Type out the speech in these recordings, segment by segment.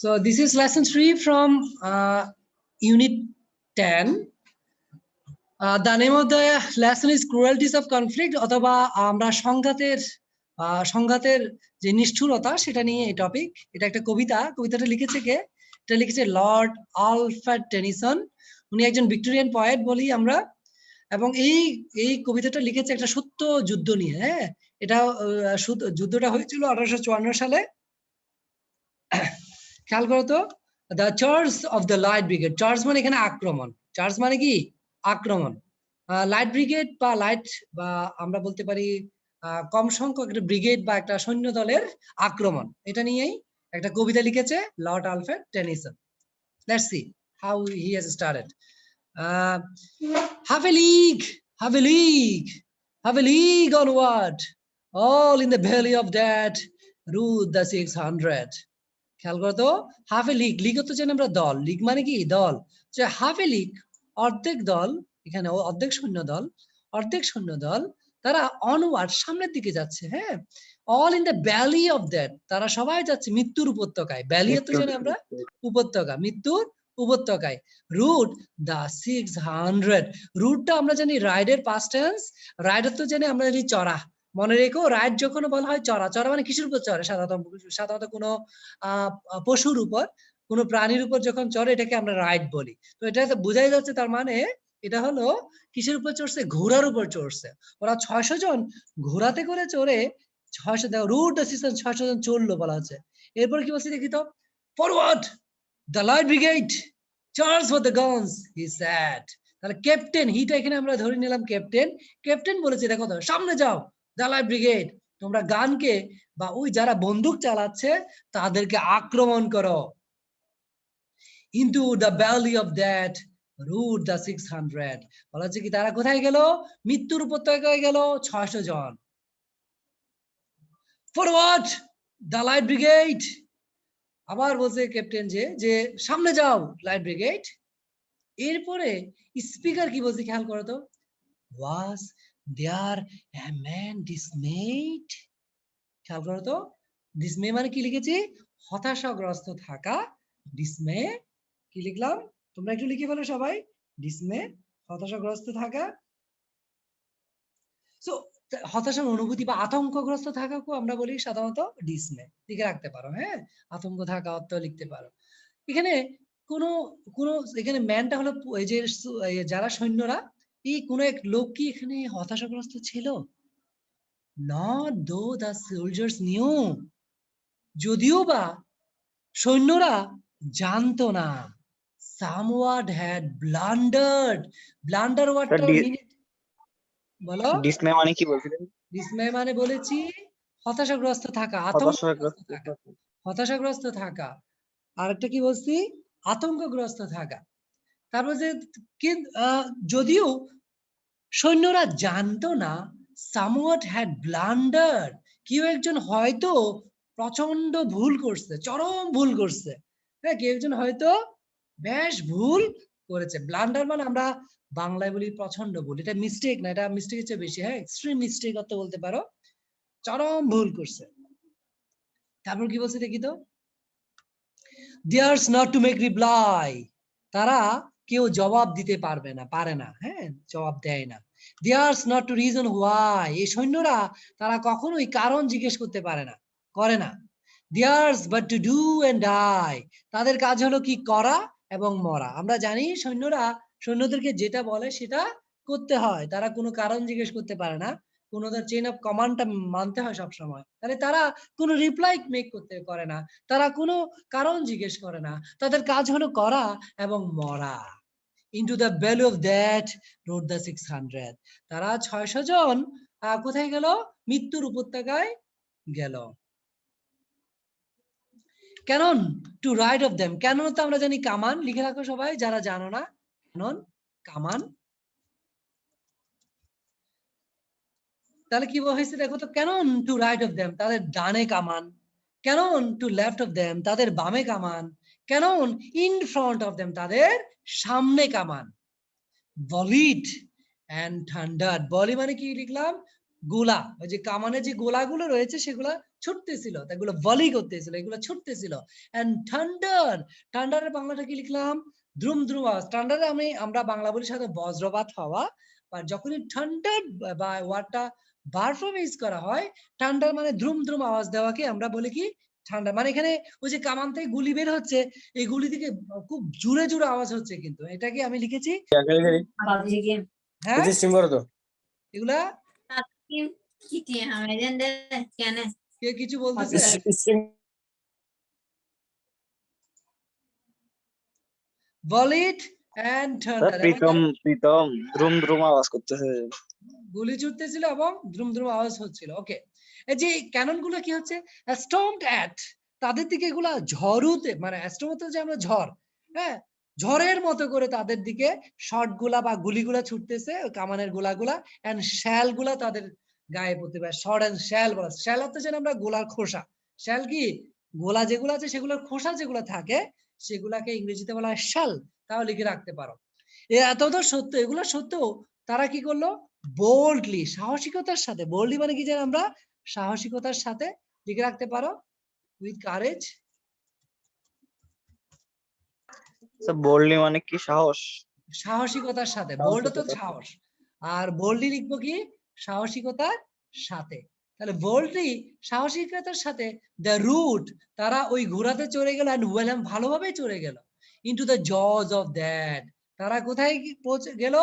So this is lesson 3 from unit 10. The name of the lesson is cruelties of conflict, অথবা আমরা সংঘাতের যে নিষ্ঠুরতা সেটা নিয়ে এই টপিক। এটা একটা কবিতাটা লিখেছে কে? এটা লিখেছে লর্ড আলফ্রেড টেনিসন। উনি একজন ভিক্টোরিয়ান পয়েট বলি আমরা। এবং এই কবিতাটা লিখেছে একটা সত্য যুদ্ধ নিয়ে। হ্যাঁ, এটা যুদ্ধটা হয়েছিল 1854 সালে। খেয়াল করো তো, the charge of the light brigade. Charge মানে এখানে আক্রমণ। চার্জ মানে কি? আক্রমণ। লাইট ব্রিগেড বা লাইট, বা আমরা বলতে পারি কম সংখ্যক একটা ব্রিগেড বা একটা সৈন্য দলের আক্রমণ, এটা নিয়েই একটা কবিতা লিখেছে Lord Alfred Tennyson. Let's see how he has started. half a league, half a league, half a league onward, all in the belly of that rode the 600. খেয়াল করো তো, হাফ এ লিগ। লিগ তো জানি আমরা দল। লিগ মানে কি? দল। যে হাফ এ লিগ, অর্ধেক দল, এখানে অর্ধেক সৈন্য দল তারা অনওয়ার্ড, সামনের দিকে যাচ্ছে। হ্যাঁ, all in the valley of that, তারা সবাই যাচ্ছে মৃত্যুর উপত্যকায়। ভ্যালি তো জানি আমরা উপত্যকা, মৃত্যুর উপত্যকায়। রুট দা 600, রুটটা আমরা জানি রাইডের পাস্ট টেন্স। রাইডার তো জানি আমরা জানি চড়া। মনে রেখো, রাইড যখন বলা হয় চড়া, চড়া মানে কিসের উপর চড়ে? সাধারণত কোনো পশুর উপর, কোনো প্রাণীর উপর যখন চড়ে এটাকে আমরা রাইড বলি। তো এটা বোঝাই যাচ্ছে, তার মানে এটা হলো কিসের উপর চড়ছে? ঘোড়ার উপর চড়ছে। ওরা 600 জন ঘোড়াতে করে চড়ে, 600 দেখো রুট ডিসিশন 600 জন চড়লো বলা হচ্ছে। এরপর কি বলছে দেখি তো, forward the light brigade, charge for the guns, he said. তাহলে ক্যাপ্টেন, হিটা এখানে আমরা ধরে নিলাম ক্যাপ্টেন। ক্যাপ্টেন বলেছে দেখো তো, সামনে যাও, দ্য লাইট ব্রিগেড, তোমরা গানকে বা ওই যারা বন্দুক চালাচ্ছে তাদেরকে আক্রমণ করো। Into the valley of death rode the 600, বলা হচ্ছে কি তারা কোথায় গেল? মৃত্যুর উপত্যকায় গেল 600 জন। ফরওয়ার্ড দ্য লাইট ব্রিগেড, আবার বলছে ক্যাপ্টেন যে সামনে যাও লাইট ব্রিগেড। এরপরে স্পিকার কি বলছে খেয়াল করো তো, ওয়াজ দেয়ার এ ম্যান ডিসমেড। খেয়াল করো তো, ডিসমে মানে কি লিখেছি? হতাশাগ্রস্ত থাকা। ডিসমে কি লিখলাম? তোমরা একটু লিখে ফেলো সবাই। ডিসমে, হতাশাগ্রস্ত থাকা। সো হতাশার অনুভূতি বা আতঙ্কগ্রস্ত থাকাকেও আমরা বলি সাধারণত ডিসমে। লিখে রাখতে পারো। হ্যাঁ, আতঙ্ক থাকা অর্থ লিখতে পারো। এখানে কোন এখানে ম্যানটা হলো এই যে যারা সৈন্যরা, এই কোন এক লোক কি এখানে হতাশাগ্রস্ত ছিল? নট দো দ্য সোলজার্স নিউ, যদিও বা সৈন্যরা জানতো না। Somewhat had ব্লান্ডার্ড। ব্লান্ডার ওয়ার্ডটা বলো। ডিসমে মানে কি বলছিলেন? ডিসমে মানে বলেছি হতাশাগ্রস্ত থাকা, আতঙ্কগ্রস্ত থাকা। হতাশাগ্রস্ত থাকা। আরেকটা কি বলছি? আতঙ্কগ্রস্ত থাকা। তারপর যে যদিও সৈন্যরা জানতো না, সামওয়াট হ্যাড ব্লান্ডার্ড, কেউ একজন হয়তো প্রচন্ড ভুল করছে, চরম ভুল করছে। হ্যাঁ, কেউ একজন হয়তো বেশ ভুল করেছে। ব্লান্ডার মানে আমরা বাংলায় বলি প্রচন্ড ভুল। এটা মিস্টেক না, এটা মিস্টেকের চেয়ে বেশি। হ্যাঁ, এক্সট্রিম মিস্টেক অর্থ বলতে পারো। চরম ভুল করছে। তারপর কি বলছে দেখি তো, dares not to make reply, তারা কেউ জবাব দিতে পারে না। হ্যাঁ, জবাব দেয় না। dares not to reason why, এই সৈন্যরা তারা কখনোই কারণ জিজ্ঞেস করতে পারে না, করে না। dares but to do and die, তাদের কাজ হলো কি? করা এবং মরা। আমরা জানি সৈন্যদেরকে যেটা বলে সেটা করতে হয়। তারা কোনো কারণ জিজ্ঞেস করতে পারে না, কোনো চেইন অফ কমান্ডটা মানতে হয় সব সময়। তাহলে তারা কোনো রিপ্লাই মেক করে না, তারা কোনো কারণ জিজ্ঞেস করে না। তাদের কাজ হলো করা এবং মরা। Into the valley of death rode the 600, তারা 600 জন কোথায় গেল? মৃত্যুর উপত্যকায় গেল। Cannon to right of them, cannon তো আমরা জানি কামান। লিখে রাখো সবাই যারা জানো না। ক্যানন কামান। তাহলে কি হয়েছে দেখো তো, cannon to right of them, তাদের ডানে কামান। Cannon to left of them, তাদের বামে কামান। Cannon in front of them, তাদের সামনে কামান। ভলিড এন্ড থান্ডার, বলি মানে কি লিখলাম? গোলা। ওই যে কামানের যে গোলাগুলো রয়েছে সেগুলা ছুটতেছিল, এগুলো ভলি করতেছিল, এগুলো ছুটতেছিল। এন্ড থান্ডার, থান্ডারের বাংলাটা কি লিখলাম? দ্রুম দ্রুম আওয়াজ। থান্ডারে আমরা বাংলা বলি সাথে বজ্রপাত হওয়া, আর যখনই থান্ডার বা ওয়ার্ডটা ভার্ব ফর্মে ইউজ করা হয়, থান্ডার মানে দ্রুম দ্রুম আওয়াজ দেওয়াকে আমরা বলি কি? ঠান্ডা। মানে এখানে ওই যে কামান থেকে গুলি বের হচ্ছে, এই গুলি থেকে খুব জোরে জোরে আওয়াজ হচ্ছে, কিন্তু এটা কি আমি লিখেছি? হ্যাঁ, এগুলা কে কিছু বলতেছে? ভলিড এন্ড থান্ডার, প্রীতম দ্রুম দ্রুম আওয়াজ করতেছে, গুলি ছুটতেছিল এবং দ্রুম দ্রুম আওয়াজ হচ্ছিল। ওকে, এই যে ক্যানন গুলো কি হচ্ছে? স্টর্মড অ্যাট, তাদের দিকে এগুলা ঝড়ুতে, মানে স্টর্ম যে আমরা ঝড়, হ্যাঁ, ঝড়ের মতো করে তাদের দিকে শট গুলা বা গুলিগুলা ছুটতেছে, কামানের গোলাগুলা, এন্ড শ্যাল গুলা তাদের গায়ে পড়তে পারে। শর্ট এন্ড শ্যাল বলা, শ্যাল হচ্ছে যেন আমরা গোলার খোসা, শ্যাল কি গোলা যেগুলো আছে সেগুলোর খোসা যেগুলো থাকে সেগুলাকে ইংরেজিতে বলা হয় শ্যাল। তাও লিখে রাখতে পারো। এত তো সত্য, এগুলো সত্য। তারা কি করলো? বোল্ডলি, সাহসিকতার সাথে, বোল্ডলি মানে কি জানি আমরা? সাহসিকতার সাথে, লিখে রাখতে পারো উইথ কারেজ। বোল্ডলি মানে কি? সাহস, সাহসিকতার সাথে, বোল্ড তো সাহস, আর বোল্ডলি লিখবো কি? সাহসিকতার সাথে। তাহলে বোল্ডলি সাহসিকতার সাথে দ্য রুট, তারা ওই ঘোড়াতে চড়ে গেল, এন্ড ওয়েল, ভালোভাবে চড়ে গেল into the jaws of that, তারা কোথায় পৌঁছে গেল?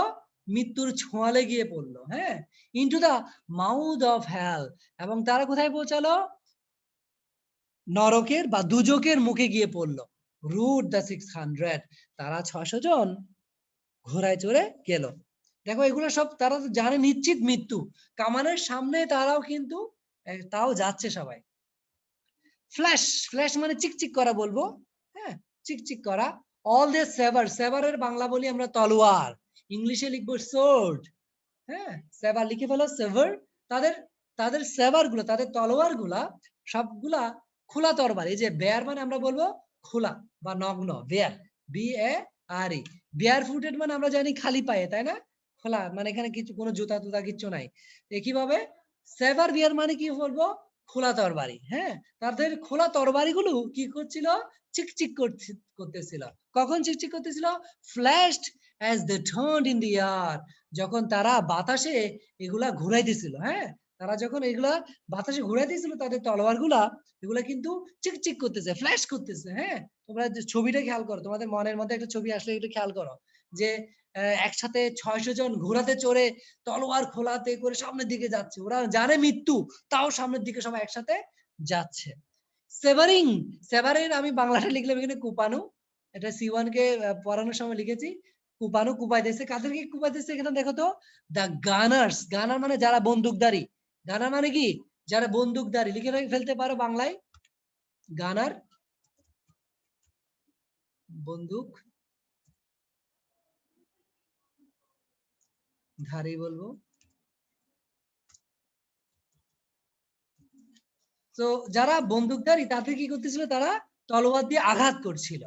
মৃত্যুর ছোঁয়ালে গিয়ে পড়লো, হ্যাঁ, into the mouth of hell, এবং তারা কোথায় পৌঁছালো? নরকের বা দুজকের মুখে গিয়ে পড়লো। রুট দ্য 600, তারা 600 জন ঘোড়ায় চড়ে গেল। দেখো এগুলো সব তারা তো জানে নিশ্চিত মৃত্যু, কামানের সামনে তারাও কিন্তু তাও যাচ্ছে সবাই। ফ্ল্যাশ, ফ্ল্যাশ মানে চিকচিক করা বলবো, হ্যাঁ, চিকচিক করা। অল দে সেভার, সেভারের বাংলা বলি আমরা তলোয়ার, ইংলিশে লিখবো সোর্ড, হ্যাঁ, সেভার লিখে ফেলো সেভার। তাদের তাদের সেভার গুলো, তাদের তলোয়ার গুলা সবগুলা খোলা তরবারি। এই যে বেয়ার মানে আমরা বলবো খোলা বা নগ্ন, বেয়ার, BARE। বেয়ার ফুটেড মানে আমরা জানি খালি পায়ে, তাই না? খোলা মানে এখানে কিছু কোনো জুতা টুতা কিচ্ছু নাই। একইভাবে সেভার বিয়ার মানে কি বলবো? খোলা তরবারি, হ্যাঁ। তাদের খোলা তরবারি গুলো কি করছিল? চিকচিক করতেছিল। কখন চিকচিক করতেছিল? ফ্ল্যাশড as they turned in the air, যখন তারা বাতাসে এগুলা ঘুরাইতেছিল, হ্যাঁ, তারা যখন এগুলা বাতাসে ঘুরাইতেছিল তাদের তলোয়ার গুলা, এগুলা কিন্তু চিকচিক করতেছে, ফ্ল্যাশ করতেছে, হ্যাঁ। তোমরা যে ছবিটা খেয়াল করো, তোমাদের মনের মধ্যে একটা ছবি আসলে একটু খেয়াল করো, যে একসাথে 600 জন ঘোড়াতে চড়ে তলোয়ার খোলাতে করে সামনের দিকে যাচ্ছে, ওরা জানে মৃত্যু, তাও সামনের দিকে সবাই একসাথে যাচ্ছে। সেভারিং, সেভারের আমি বাংলাটা লিখলাম এখানে কুপানু, এটা C1 কে পড়ানোর সময় লিখেছি। কুপানু কুপাইতেছে, কাদেরকে কুপাইতেছে এখানে দেখো তো? দা গানার্স, গানার মানে যারা বন্দুকধারী, গানার মানে কি? যারা বন্দুকধারী, লিখে ফেলতে পারো বাংলায়, গানার বন্দুক ধারী বলবো। তো যারা বন্দুকধারী তাদের কি করতেছিল? তারা তলোয়ার দিয়ে আঘাত করছিল।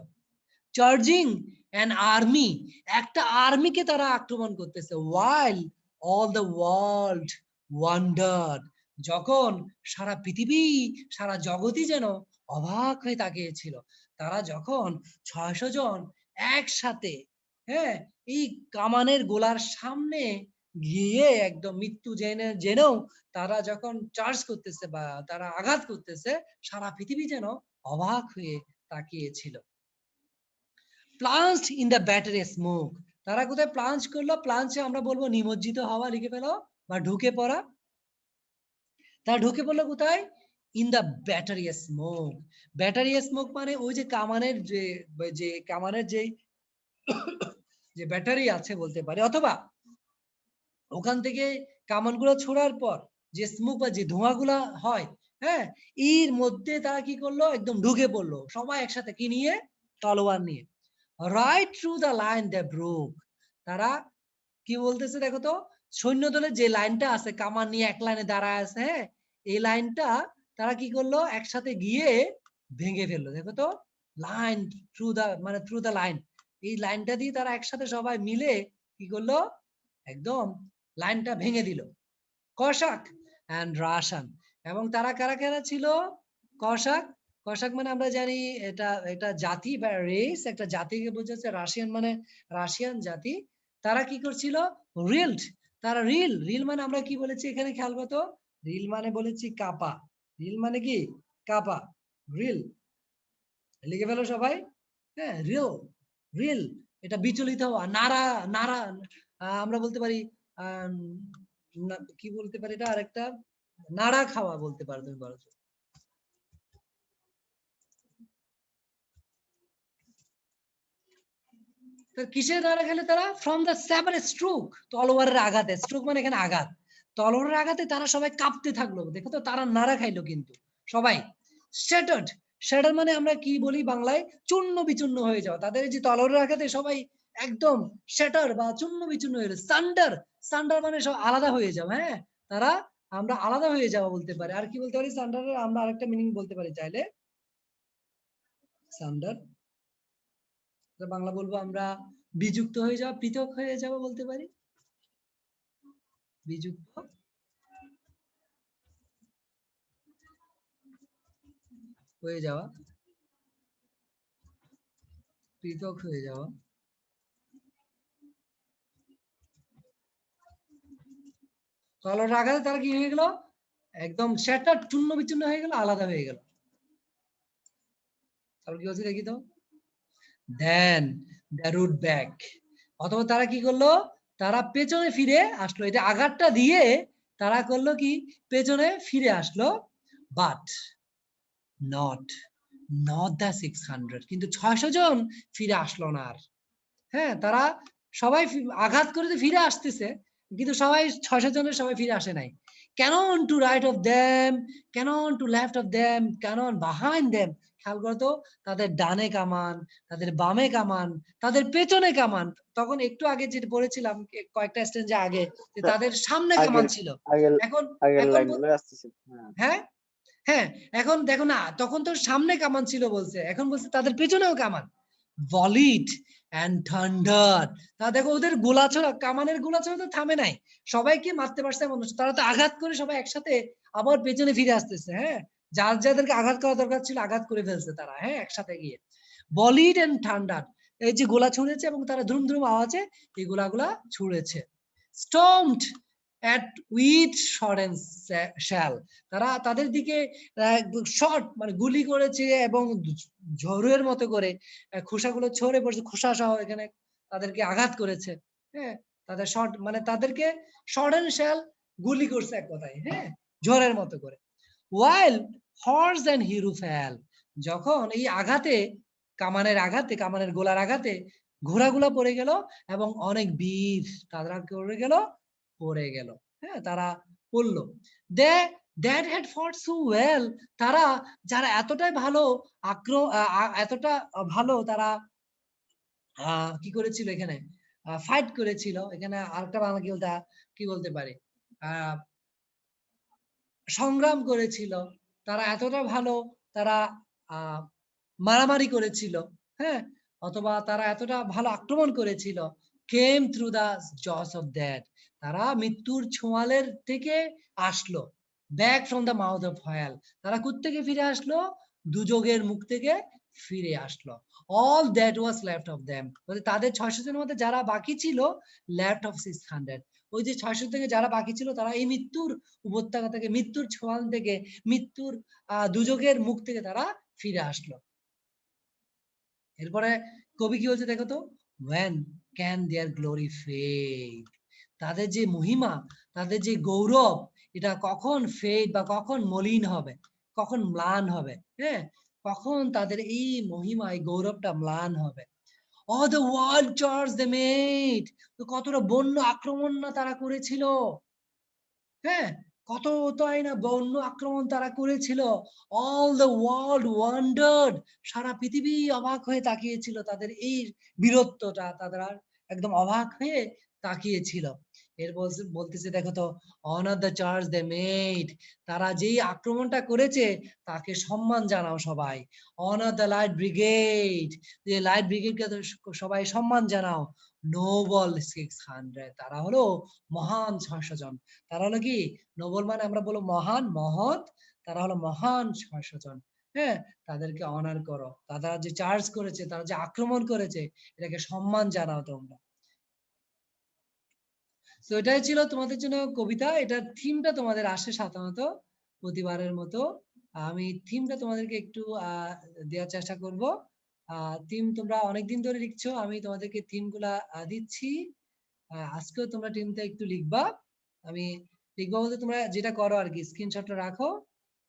চার্জিং অ্যান আর্মি, একটা আর্মিকে তারা আক্রমণ করতেছে। ওয়াইল অল দ্য ওয়ার্ল্ড ওয়ান্ডার্ড, যখন সারা পৃথিবী, সারা জগতই যেন অবাক হয়ে তাকিয়েছিল। তারা যখন 600 জন একসাথে, হ্যাঁ, এই কামানের গোলার সামনে গিয়ে একদম মৃত্যু জেনেও তারা যখন চার্জ করতেছে বা তারা আঘাত করতেছে, সারা পৃথিবী যেন অবাক হয়ে তাকিয়েছিল। Plunged in the battery smoke, তারা কোথায় প্লাঞ্জ করলো? প্লাঞ্জে আমরা বলবো নিমজ্জিত হওয়া, লিখে ফেলো, বা ঢুকে পড়া। তারা ঢুকে পড়লো কোথায়? In the battery smoke. Battery smoke মানে ওই যে কামানের যে কামানের যে ব্যাটারি আছে বলতে পারি, অথবা ওখান থেকে কামানগুলো ছোড়ার পর যে স্মোক বা যে ধোঁয়াগুলা হয়, হ্যাঁ, এর মধ্যে তারা কি করলো? একদম ঢুকে পড়লো সবাই একসাথে, কি নিয়ে? তলোয়ার নিয়ে। Right through the line they broke, তারা কি বলতেছে দেখো তো? সৈন্য দলের যে লাইনটা আছে, কামান নিয়ে এক লাইনে দাঁড়ায় আছে, হ্যাঁ, এই লাইনটা তারা কি করলো? একসাথে গিয়ে ভেঙে ফেললো। দেখো তো, লাইন থ্রু দা মানে থ্রু দা লাইন, এই লাইনটা দিয়ে তারা একসাথে সবাই মিলে কি করলো? একদম লাইনটা ভেঙে দিল। কশাক অ্যান্ড রাশান, এবং তারা কারা কারা ছিল? কসাক। কসাক মানে আমরা জানি এটা এটা জাতি বা রেস, একটা জাতিকে বোঝাচ্ছে। রাশিয়ান মানে রাশিয়ান জাতি। তারা কি করছিল? রিল্ড। তারা রিল, রিল মানে আমরা কি বলেছি এখানে খেয়াল করো। রিল মানে বলেছি কাপা। রিল মানে কি? কাপা। রিল লিখে ফেলো সবাই। হ্যাঁ, রিল, রিল এটা বিচলিত হওয়া, নাড়া, নাড়া। আমরা বলতে পারি আহ কি বলতে পারি এটা আরেকটা, নাড়া খাওয়া বলতে পারো তুমি, বলো। কিসের দ্বারা খেলে তারা? ফ্রম দ্য স্যাবার স্ট্রোক, তলোয়ারের আঘাতে। স্ট্রোক মানে এখানে আঘাত। তলোয়ারের আঘাতে তারা সবাই কাঁপতে থাকলো। দেখো তো, তারা নাড়া খাইলো কিন্তু সবাই। শ্যাটার্ড, শ্যাটার মানে আমরা কি বলি বাংলায়? চূর্ণ বিচূর্ণ হয়ে যাওয়া। তাদের যে তলোয়ারের আঘাতে সবাই একদম শ্যাটার বা চূর্ণ বিচূর্ণ হয়ে গেল। সান্ডার, সান্ডার মানে সব আলাদা হয়ে যাও। হ্যাঁ, তারা আমরা আলাদা হয়ে যাওয়া বলতে পারি। আর কি বলতে পারি সান্ডারের? আমরা আরেকটা মিনিং বলতে পারি চাইলে। সান্ডার বাংলা বলবো আমরা বিযুক্ত হয়ে যাওয়া, পৃথক হয়ে যাওয়া বলতে পারি। বিযুক্ত হয়ে যাওয়া, পৃথক হয়ে যাওয়া। তলোয়ারের আঘাতে তারা কি হয়ে গেল? একদম সেটা চূর্ণ বিচূর্ণ হয়ে গেল, আলাদা হয়ে গেল। তারপর কি হচ্ছে দেখি তো। দেন দ্য রুট ব্যাক, অথবা তারা কি করলো? তারা পেছনে ফিরে আসলো। এটা আঘাতটা দিয়ে তারা করলো কি? পেছনে ফিরে আসলো। বাট নট, নট দ্য 600, কিন্তু 600 জন ফিরে আসলো না আর। হ্যাঁ, তারা সবাই আঘাত করে ফিরে আসতেছে, কিন্তু সবাই 600 জনের সবাই ফিরে আসে নাই। Cannon to right of them, cannon to left of them, cannon behind them. খেয়াল করতো, তাদের ডানে কামান, তাদের বামে কামান, তাদের পেছনে কামান। তখন একটু আগে যেটা বলেছিলাম কয়েকটা স্টেঞ্জে আগে, যে তাদের সামনে কামান আগের ছিল। আগের এখন আগের এখন লাইনগুলো আসতেছে। হ্যাঁ, হ্যাঁ, হ্যাঁ, এখন দেখো না, তখন তো সামনে কামান ছিল বলছে, এখন বলছে তাদের পেছনেও কামান। ভলিড এন্ড থান্ডার। তা দেখো ওদের গোলাছোড়া, কামানের গোলাছোড়া তো থামে নাই। সবাইকে মারতে পারছে এমন না। তারা তো আঘাত করে সবাই একসাথে আবার পেছনে ফিরে আসতেছে। হ্যাঁ, যার যাদেরকে আঘাত করা দরকার ছিল আঘাত করে ফেলছে তারা। হ্যাঁ, একসাথে গিয়ে ভলিড এন্ড থান্ডার, এই যে গোলা ছুঁড়েছে এবং তারা ধুম ধুম আওয়াজে এই গোলাগুলা ছুঁড়েছে। স্টর্মড at with shot and shell, তারা তাদের দিকে শট মানে গুলি করেছে এবং ঝড়ের মতো করে খোসাগুলো ছড়ে পড়ছে, খোসা সহ এখানে তাদেরকে আঘাত করেছে। হ্যাঁ, তাদের শট মানে তাদেরকে শট এন্ড শেল গুলি করছে এক কথায়। হ্যাঁ, ঝড়ের মতো করে। while horse and hero fell, যখন এই আঘাতে, কামানের আঘাতে, কামানের গোলার আঘাতে ঘোড়াগুলা পড়ে গেল এবং অনেক বীর তারা পড়ে গেল, পড়ে গেল। হ্যাঁ, তারা পড়লো। দে দ্যাট হ্যাড ফট সো ওয়েল, তারা যারা এতটাই ভালো এতটা ভালো তারা কি করেছিল এখানে? ফাইট করেছিল। এখানে আরেকটা বাংলা কি বলতে পারে? আহ সংগ্রাম করেছিল। তারা এতটা ভালো, তারা আহ মারামারি করেছিল। হ্যাঁ, অথবা তারা এতটা ভালো আক্রমণ করেছিল। Came through the jaws of that, তারা মৃত্যুর ছোঁয়ালের থেকে আসলো। Back from the mouth of hell, তারা কোত্থেকে ফিরে আসলো? দুযোগের মুখ থেকে ফিরে আসলো। All that was left of them, তাদের 600 জনের মধ্যে যারা বাকি ছিল, লেফট অফ 600, ওই যে 600 থেকে যারা বাকি ছিল তারা এই মৃত্যুর উপত্যকা থেকে, মৃত্যুর ছোঁয়াল থেকে, মৃত্যুর দুযোগের মুখ থেকে তারা ফিরে আসলো। এরপরে কবি কি বলছে দেখো তো। when can their glory fade, তাদের যে মহিমা, তাদের যে গৌরব, এটা কখন ফেড বা কখন মলিন হবে, কখন ম্লান হবে। হ্যাঁ, কখন তাদের এই মহিমা, এই গৌরবটা ম্লান হবে। all the world charge they made, তো কতটা বন্য আক্রমণ না তারা করেছিল। হ্যাঁ, কত তাই না বন্য আক্রমণ তারা করেছিল। অল দ্য ওয়ার্ল্ড ওয়ান্ডার্ড, সারা পৃথিবী অবাক হয়ে তাকিয়েছিল তাদের এই বীরত্বটা, তারা একদম অবাক হয়ে তাকিয়েছিল। এর বলতেছে দেখো তো, honour the charge they made, তারা যেই আক্রমণটা করেছে তাকে সম্মান জানাও সবাই। অনার দ্য লাইট ব্রিগেড, যে লাইট ব্রিগেডকে সবাই সম্মান জানাও। নোবল 600, তারা হলো মহান 600 জন। তারা হলো কি নোবল মানে আমরা বলবো মহান, মহৎ, তারা হলো মহান 600 জন। হ্যাঁ, তাদেরকে অনার করো, তারা যে চার্জ করেছে, তারা যে আক্রমণ করেছে, এটাকে সম্মান জানাও তোমরা। তো এটাই ছিল তোমাদের জন্য কবিতা। এটার থিমটা তোমাদের আসে সাধারণত প্রতিবারের মতো। আমি থিমটা তোমাদেরকে একটু দেওয়ার চেষ্টা করব। থিম তোমরা অনেকদিন ধরে লিখছো, আমি তোমাদেরকে থিম গুলা দিচ্ছি। আজকেও তোমরা থিমটা একটু লিখবা। আমি লিখবো বলতে তোমরা যেটা করো আর কি, স্ক্রিনশটটা রাখো।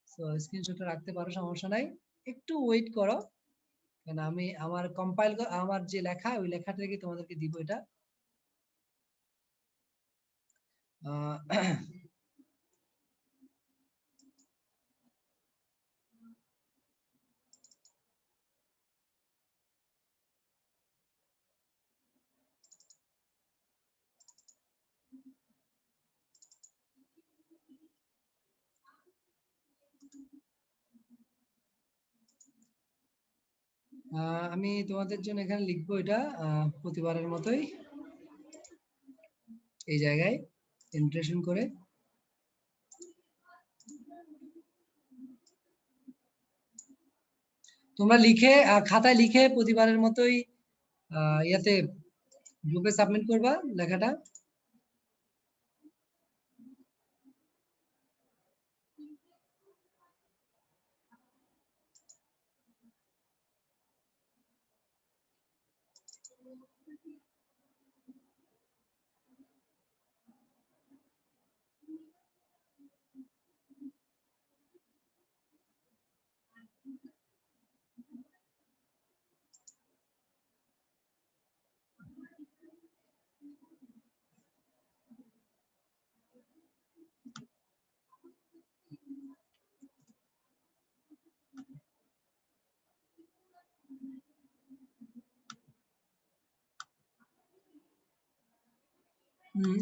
তো স্ক্রিনশটটা রাখতে পারো, সমস্যা নাই। একটু ওয়েট করো, কারণ আমি আমার আমার যে লেখা, ওই লেখাটা থেকে তোমাদেরকে দিব এটা। আমি তোমাদের জন্য এখানে লিখবো এটা প্রতিবারের মতোই এই জায়গায় ইন্টারেশন করে। তোমরা লিখে খাতায় লিখে প্রতিবারের মতোই ইয়াতে গ্রুপে সাবমিট করবা লেখাটা।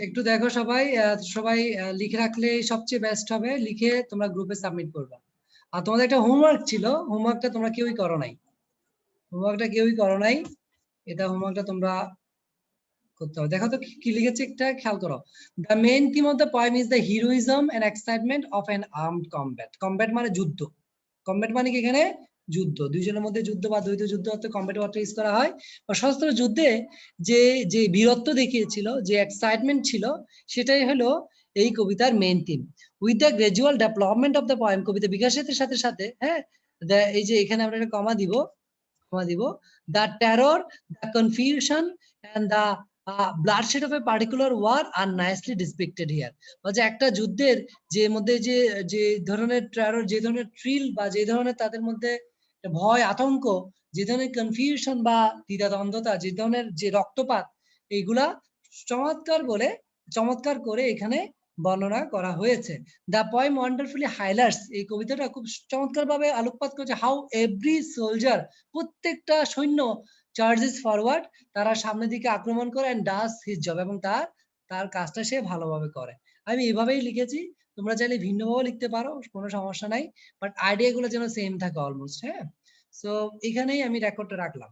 একটু দেখো সবাই, সবাই লিখে রাখলে সবচেয়ে বেস্ট হবে। লিখে তোমরা গ্রুপে সাবমিট করবা। আর তোমাদের একটা হোমওয়ার্ক ছিল, হোমওয়ার্কটা তোমরা কেউই করো নাই। হোমওয়ার্কটা কেউই করো নাই, এটা হোমওয়ার্কটা তোমরা করতে হবে। দেখো তো কি লিখেছে, একটা খেয়াল করো। The main theme of the poem is the heroism and excitement of an armed combat. Combat মানে যুদ্ধ, কমব্যাট মানে কি এখানে যুদ্ধ, দুইজনের মধ্যে যুদ্ধ বা দ্বৈত যুদ্ধ অর্থে কমব্যাট ওয়ার্ডটা ইউজ করা হয়। বা সশস্ত্র যুদ্ধে যে যে বীরত্ব দেখিয়েছিল, যে এক্সাইটমেন্ট ছিল, সেটাই হলো এই কবিতার main theme. With the gradual development of the poem, কবিতা বিকাশের সাথে সাথে, হ্যাঁ, এই যে এখানে আমরা একটা কমা দিব, the terror, the confusion and the bloodshed of a particular war are nicely depicted here. যে একটা যুদ্ধের যে মধ্যে যে যে ধরনের টেরর, যে ধরনের থ্রিল বা যে ধরনের তাদের মধ্যে ভয় আতঙ্ক, যে ধরনের কনফিউশন বা দ্বিধাদ্বন্দ্বতা, যে ধরনের যে রক্তপাত, এইগুলা চমৎকার করে এখানে বর্ণনা করা হয়েছে। দ্য পয়েম ওয়ান্ডারফুলি হাইলাইটস, এই কবিতাটা খুব চমৎকার ভাবে আলোকপাত করেছে হাউ এভরি সোলজার, প্রত্যেকটা সৈন্য চার্জেস ফরওয়ার্ড, তারা সামনের দিকে আক্রমণ করে, এন্ড ডাজ হিজ জব, এবং তার কাজটা সে ভালোভাবে করে। আমি এভাবেই লিখেছি, তোমরা চাইলে ভিন্নভাবে লিখতে পারো, কোনো সমস্যা নাই, বাট আইডিয়া গুলো যেন সেম থাকে অলমোস্ট। হ্যাঁ, সো এখানেই আমি রেকর্ডটা রাখলাম।